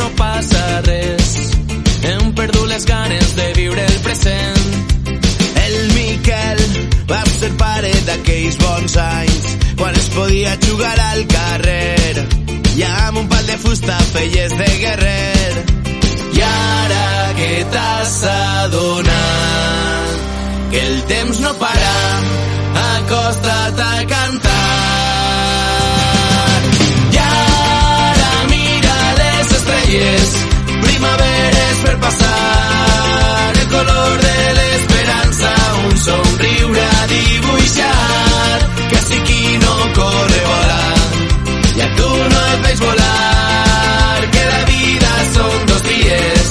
no passa res. Hem perdut les ganes de viure el present. El Miquel va ser pare d'aquells bons anys, quan es podia jugar al carrer i amb un pal de fusta feies de guerrer. I ara que t'has adonat que el temps no para, acosta't a cantar. I ara mira les estrelles, primaveres per passar, el color de l'esperança, un somriure a dibuixar, que si qui no corre vola, i a tu no et veig volar, que la vida són 2 dies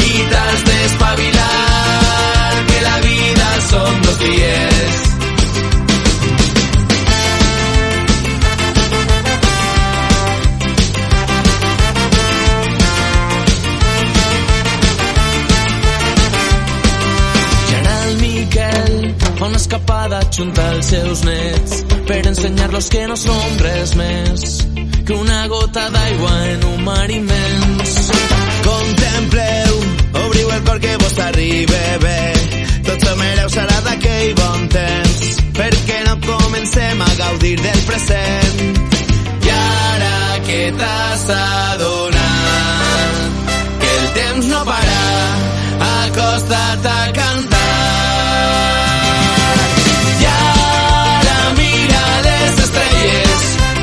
i t'has d'espavilar, que la vida són 2 dies. Una escapada junta els seus nets per ensenyar-los que no som res més que una gota d'aigua en un mar immens. Contempleu, obriu el cor que vos arriba bé, tots somereu serà d'aquell bon temps, perquè no comencem a gaudir del present. I ara que t'has adonat que el temps no para, acosta't a cantar.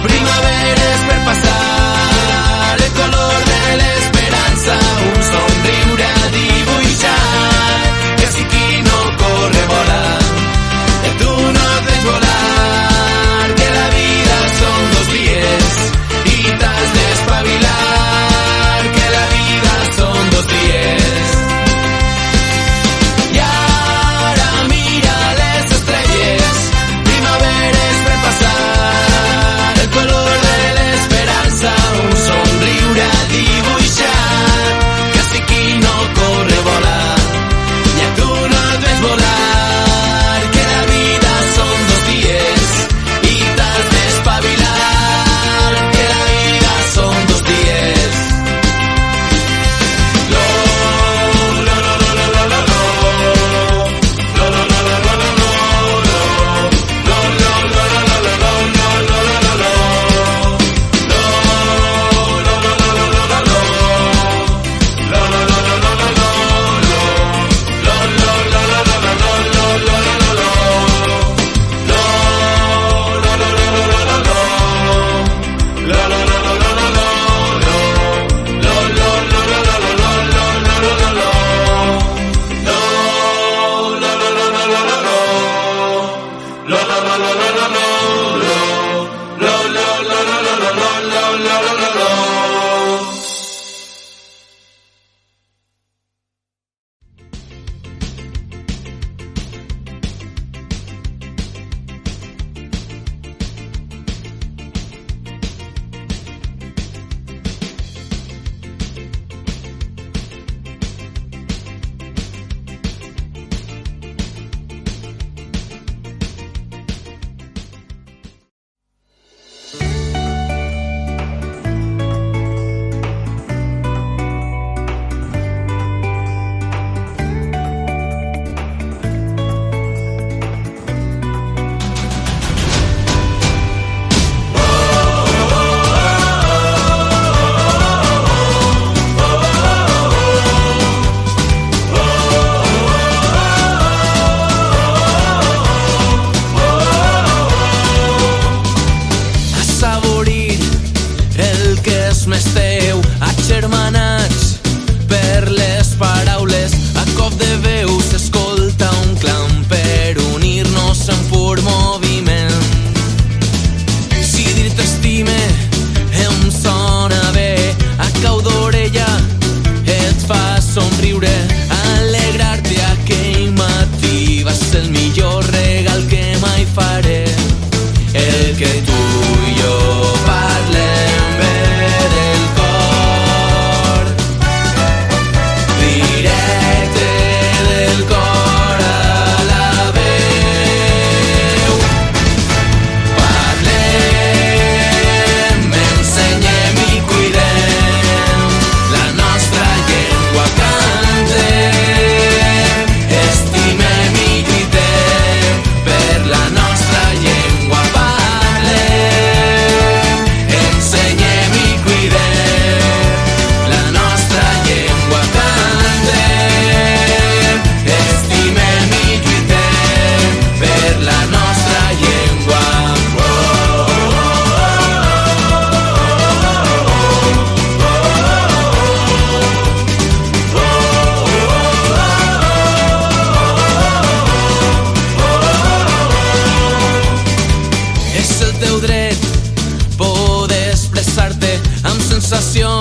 Primaveres per passar, el color de l'esperança, un somriure a dibuixar, que si qui no corre vola, i tu no et veig volar, que la vida són 2 dies i t'has d'espavilar,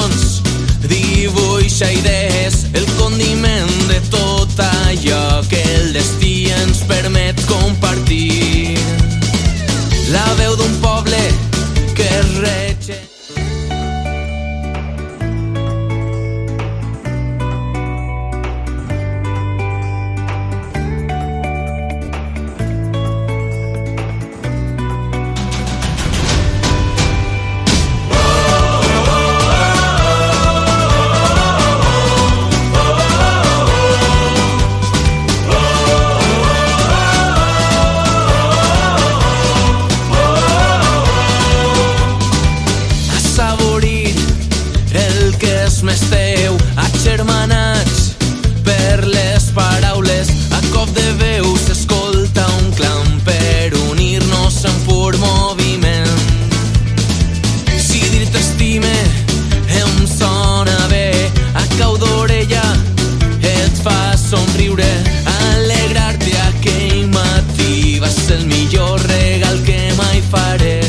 sensacions, dibuixa idees, el condiment de tot allò que el destí ens permet compartir. La veu d'un poble que es reche. Més teu, agermanats per les paraules, a cop de veu s'escolta un clam per unir-nos en pur moviment. Si dir t'estime em sona bé, a cau d'orella et fa somriure, alegrar-te aquell matí va ser el millor regal que mai faré.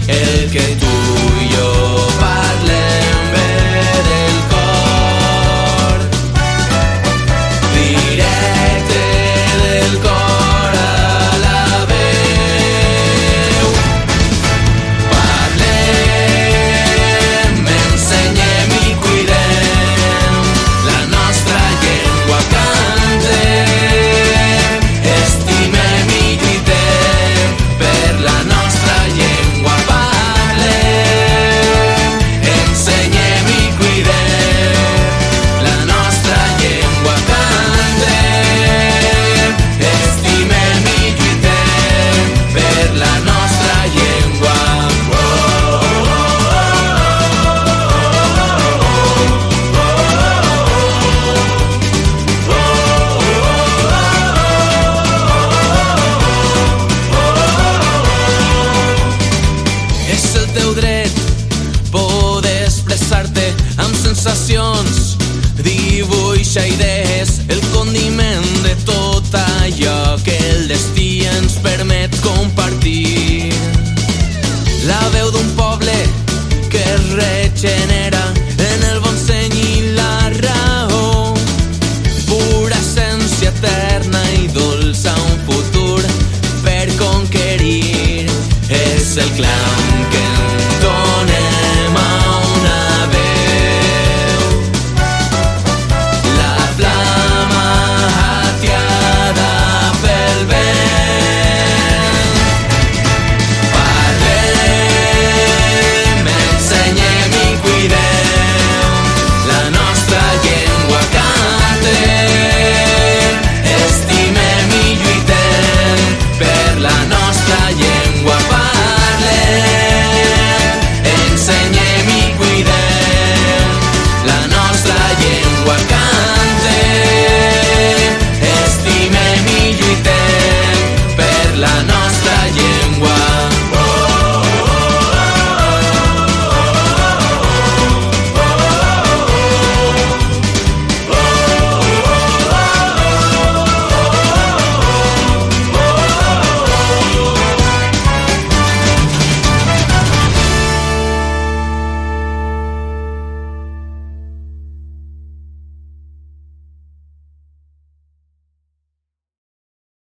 El que tu i jo parlem bé del cor, directe del cor a la veu. Parlem, ensenyem i cuidem la nostra llengua, cantem, estimem i lluitem per la nostra llengua. Sensacions, dibuixa idees, el condiment de tot allò que el destí ens permet compartir.